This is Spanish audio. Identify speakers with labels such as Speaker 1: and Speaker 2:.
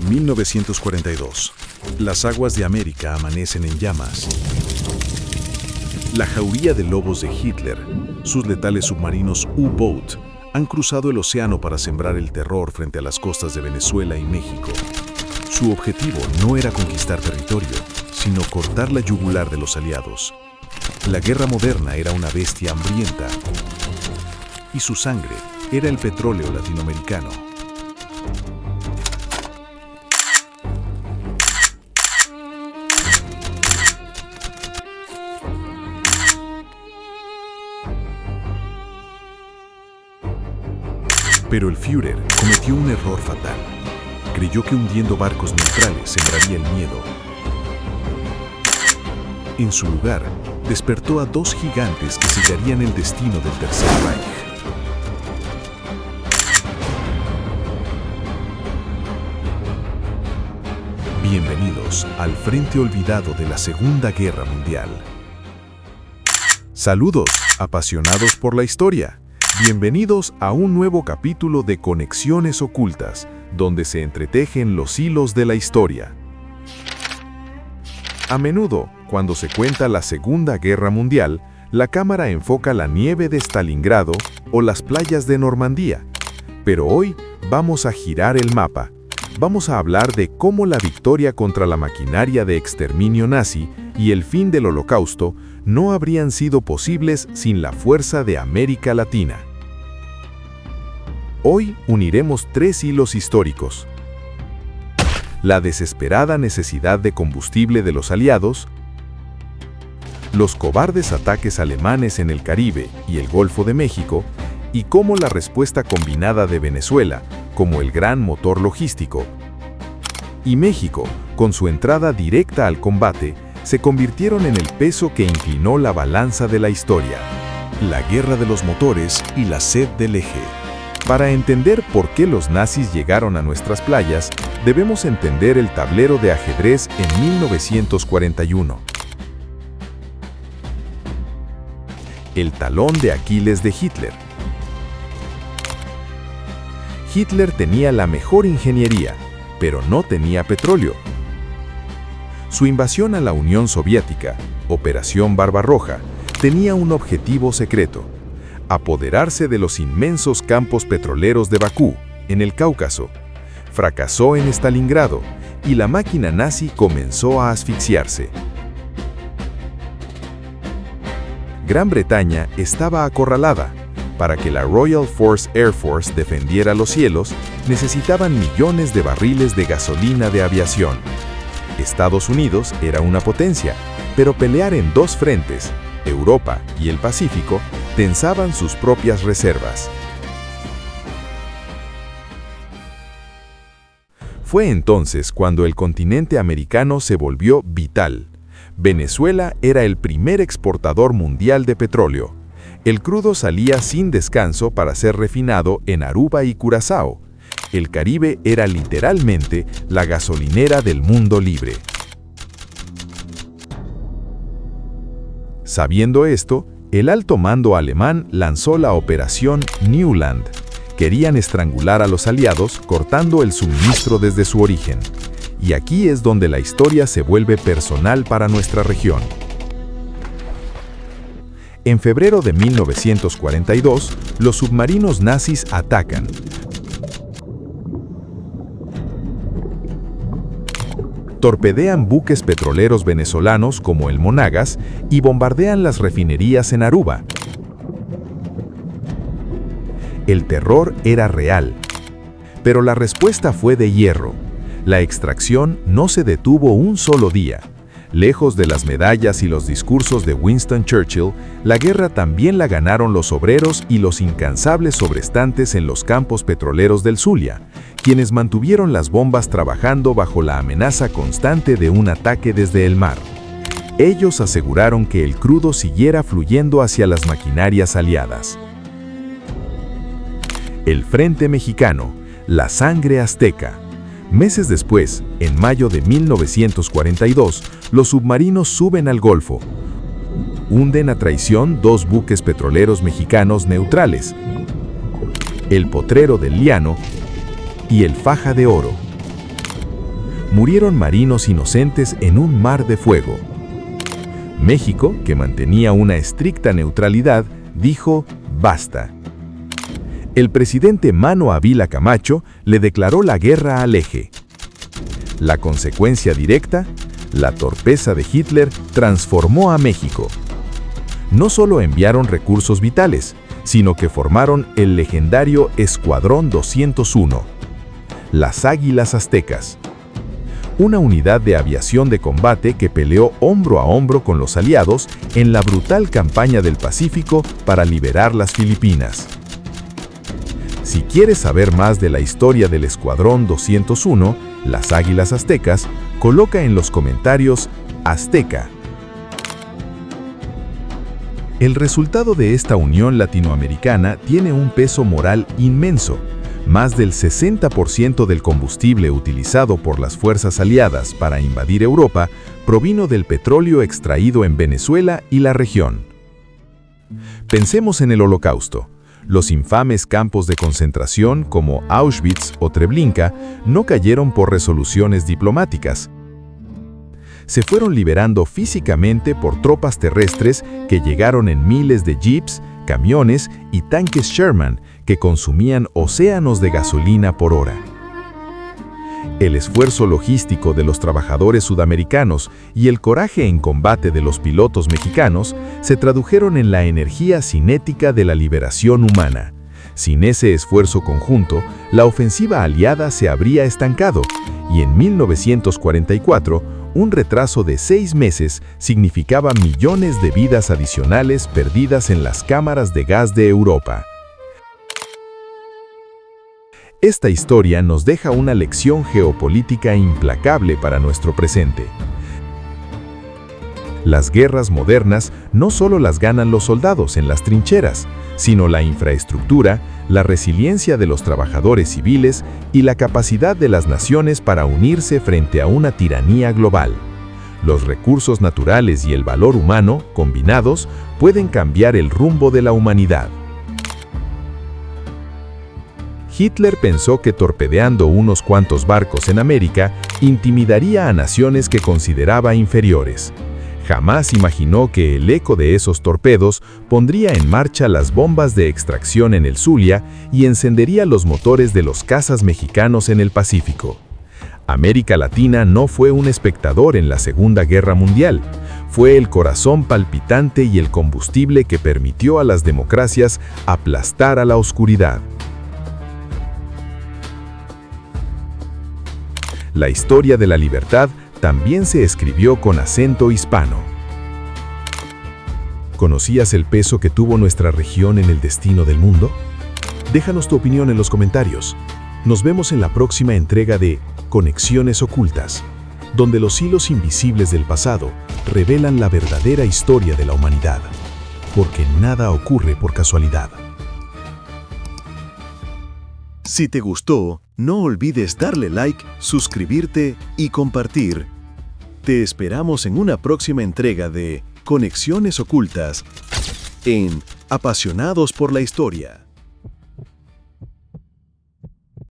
Speaker 1: 1942. Las aguas de América amanecen en llamas. La jauría de lobos de Hitler, sus letales submarinos U-Boat, han cruzado el océano para sembrar el terror frente a las costas de Venezuela y México. Su objetivo no era conquistar territorio, sino cortar la yugular de los aliados. La guerra moderna era una bestia hambrienta, y su sangre era el petróleo latinoamericano. Pero el Führer cometió un error fatal. Creyó que hundiendo barcos neutrales sembraría el miedo. En su lugar, despertó a dos gigantes que sellarían el destino del Tercer Reich. Bienvenidos al frente olvidado de la Segunda Guerra Mundial. Saludos, apasionados por la historia. Bienvenidos a un nuevo capítulo de Conexiones Ocultas, donde se entretejen los hilos de la historia. A menudo, cuando se cuenta la Segunda Guerra Mundial, la cámara enfoca la nieve de Stalingrado o las playas de Normandía. Pero hoy vamos a girar el mapa. Vamos a hablar de cómo la victoria contra la maquinaria de exterminio nazi y el fin del Holocausto no habrían sido posibles sin la fuerza de América Latina. Hoy uniremos tres hilos históricos: la desesperada necesidad de combustible de los aliados, los cobardes ataques alemanes en el Caribe y el Golfo de México, y cómo la respuesta combinada de Venezuela, como el gran motor logístico, y México, con su entrada directa al combate, se convirtieron en el peso que inclinó la balanza de la historia. La guerra de los motores y la sed del eje. Para entender por qué los nazis llegaron a nuestras playas, debemos entender el tablero de ajedrez en 1941. El talón de Aquiles de Hitler. Hitler tenía la mejor ingeniería, pero no tenía petróleo. Su invasión a la Unión Soviética, Operación Barbarroja, tenía un objetivo secreto: apoderarse de los inmensos campos petroleros de Bakú, en el Cáucaso. Fracasó en Stalingrado y la máquina nazi comenzó a asfixiarse. Gran Bretaña estaba acorralada. Para que la Royal Force Air Force defendiera los cielos, necesitaban millones de barriles de gasolina de aviación. Estados Unidos era una potencia, pero pelear en dos frentes, Europa y el Pacífico, tensaban sus propias reservas. Fue entonces cuando el continente americano se volvió vital. Venezuela era el primer exportador mundial de petróleo. El crudo salía sin descanso para ser refinado en Aruba y Curazao. El Caribe era literalmente la gasolinera del mundo libre. Sabiendo esto, el alto mando alemán lanzó la Operación Neuland. Querían estrangular a los aliados cortando el suministro desde su origen. Y aquí es donde la historia se vuelve personal para nuestra región. En febrero de 1942, los submarinos nazis atacan. Torpedean buques petroleros venezolanos como el Monagas y bombardean las refinerías en Aruba. El terror era real, pero la respuesta fue de hierro. La extracción no se detuvo un solo día. Lejos de las medallas y los discursos de Winston Churchill, la guerra también la ganaron los obreros y los incansables sobrestantes en los campos petroleros del Zulia, quienes mantuvieron las bombas trabajando bajo la amenaza constante de un ataque desde el mar. Ellos aseguraron que el crudo siguiera fluyendo hacia las maquinarias aliadas. El Frente Mexicano, la sangre azteca. Meses después, en mayo de 1942, los submarinos suben al Golfo. Hunden a traición dos buques petroleros mexicanos neutrales, el Potrero del Llano y el Faja de Oro. murieron marinos inocentes en un mar de fuego. México, que mantenía una estricta neutralidad, dijo basta. El presidente Mano Ávila Camacho le declaró la guerra al eje. La consecuencia directa, la torpeza de Hitler transformó a México. No solo enviaron recursos vitales, sino que formaron el legendario Escuadrón 201, las Águilas Aztecas, una unidad de aviación de combate que peleó hombro a hombro con los aliados en la brutal campaña del Pacífico para liberar las Filipinas. Si quieres saber más de la historia del Escuadrón 201, las Águilas Aztecas, coloca en los comentarios Azteca. El resultado de esta unión latinoamericana tiene un peso moral inmenso. Más del 60% del combustible utilizado por las fuerzas aliadas para invadir Europa provino del petróleo extraído en Venezuela y la región. Pensemos en el Holocausto. Los infames campos de concentración como Auschwitz o Treblinka no cayeron por resoluciones diplomáticas. Se fueron liberando físicamente por tropas terrestres que llegaron en miles de jeeps, camiones y tanques Sherman que consumían océanos de gasolina por hora. El esfuerzo logístico de los trabajadores sudamericanos y el coraje en combate de los pilotos mexicanos se tradujeron en la energía cinética de la liberación humana. Sin ese esfuerzo conjunto, la ofensiva aliada se habría estancado y en 1944, un retraso de 6 meses significaba millones de vidas adicionales perdidas en las cámaras de gas de Europa. Esta historia nos deja una lección geopolítica implacable para nuestro presente. Las guerras modernas no solo las ganan los soldados en las trincheras, sino la infraestructura, la resiliencia de los trabajadores civiles y la capacidad de las naciones para unirse frente a una tiranía global. Los recursos naturales y el valor humano, combinados, pueden cambiar el rumbo de la humanidad. Hitler pensó que torpedeando unos cuantos barcos en América, intimidaría a naciones que consideraba inferiores. Jamás imaginó que el eco de esos torpedos pondría en marcha las bombas de extracción en el Zulia y encendería los motores de los cazas mexicanos en el Pacífico. América Latina no fue un espectador en la Segunda Guerra Mundial, fue el corazón palpitante y el combustible que permitió a las democracias aplastar a la oscuridad. La historia de la libertad también se escribió con acento hispano. ¿Conocías el peso que tuvo nuestra región en el destino del mundo? Déjanos tu opinión en los comentarios. Nos vemos en la próxima entrega de Conexiones Ocultas, donde los hilos invisibles del pasado revelan la verdadera historia de la humanidad, porque nada ocurre por casualidad.
Speaker 2: Si te gustó, no olvides darle like, suscribirte y compartir. Te esperamos en una próxima entrega de Conexiones Ocultas en Apasionados por la Historia.